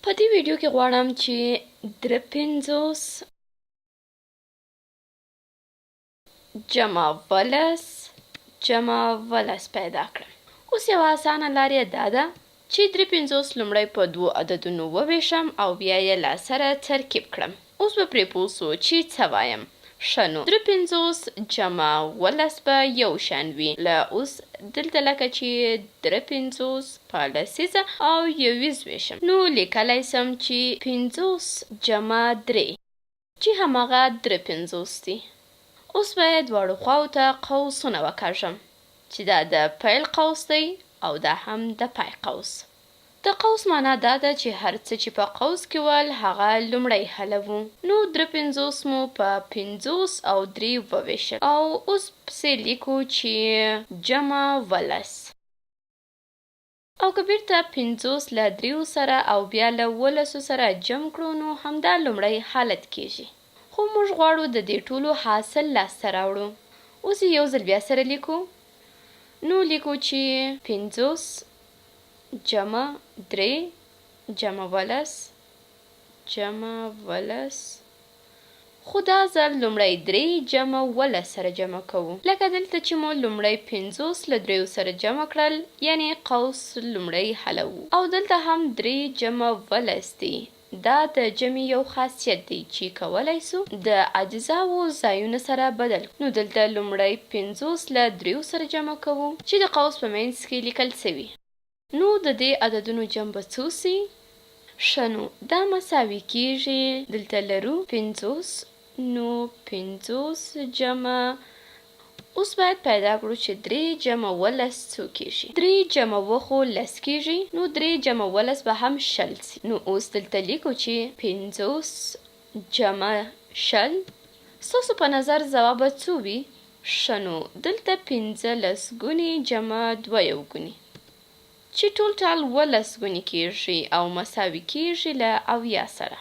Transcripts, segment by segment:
په دې ویډیو کې غواړم چې 53 جمع ولس پیدا کړم. اوس یوه اسانه لار یې دا ده چې 53 لومړی په دوو عددونو وویشم او بیا یې له سره ترکیب کړم. اوس به پرې پوه سو چې څه وایم. ښه نو 53 جمع ولس به یو شان وي. اوس دلته لکه چې 53 په لسیزه او یویز ویشم، نو لیکلی سم چې 50 جمع 3 چې هماغه 53 دي. اوس باید دواړو خواو ته قوسونه وکاږم چې دا د پیل قوس دی او دا هم د پای قوس. د قوس معنا دا ده چې هر څه چې په قوس کې ول هغه لومړی حلوو. نو 53 مو په 50 او 3 وویشل او اوس پسې لیکو چې جمع ولس. او که بیرته 50 له 3 سره او بیا له 10 سره جمع کړو نو همدا لومړی حالت کیږي. خو موږ غواړو د دې ټولو حاصل لاسته راوړو. اوس یو ځل بیا سره لیکو. نو لیکو چې 50 جمع 3 جمع ولس خو دا ځل لومړی 3 جمع ولس سره جمع کوو. لکه دلته چې مو لومړی 50 له 3 سره جمع کړل، یعنی قوس لومړی حلوو. او دلته هم 3 جمع ولس دی. دا د جمع یو خاصیت دی چې کولی سو د اجزاو ځایونه سره بدل. نو دلته لومړی 50 له 3 سره جمع کوو چې د قوس په منځ کې لیکل سوي. نو د دې عددونو جمع به څو سي؟ ښه نو دا مساوي کیږي. دلته لرو 50 نو 50 جمع. اوس باید پیدا کړو چې 3 جمع ولس څو کیږي. 3 جمع 2 خو لس کیږي، نو 3 جمع ولس به هم 20 سي. نو اوس دلته لیکو چې 50 جمع 20. ستاسو په نظر ځواب به څو وي؟ ښه نو دلته 15 ګونې جمع 2 ګونې چې ټول 11 ګونې کیږي او مساوي کیږي له 70 سره.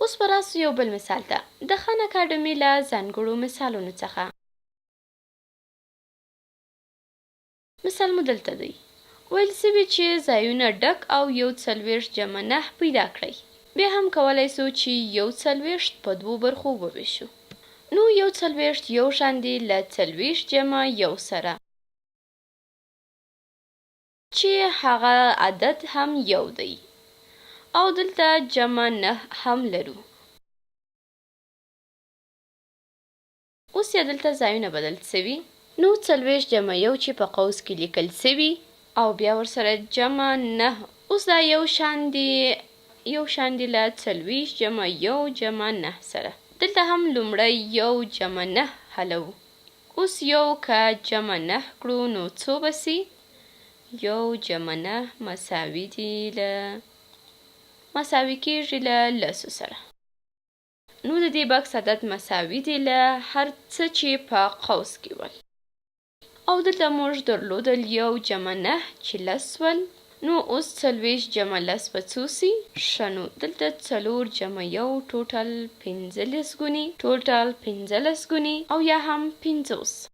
اوس به راسو یو بل مثال ته د خان اکاډمي له ځانګړو مثالونو څخه. مثال مو دلته دی. ویل سوي چې ځایونه ډک او 41 جمع 9 پیدا کړئ. بیا هم کولی سو چې 41 په 2 برخو وویشو. نو 41 یو شان دی له 40 جمع 1 سره چې هغه عدد هم یو دی. او دلته جمع 9 هم لرو. اوس یې دلته ځایونه بدل سوي. نو 40 جمع 1 چې په قوس کې لیکل سوي او بیا ورسره جمع 9. اوس دا یو شان دی له 40 جمع 1 جمع 9 سره. دلته هم لومړی 1 جمع 9 حلوو. اوس یو که جمع 9 کړو نو څو به سي؟ 1 جمع 9 مساوي کیږي له 10 سره. نو د دې بکس عدد مساوي دی له هر څه چې په قوس کې ول. او دلته موږ درلودل 1 جمع 9 چې 10 ول. نو اوس 40 جمع 10 به څو سي؟ ښه نو دلته 4 جمع 1 ټوټل 15 ګونې او یا هم 50.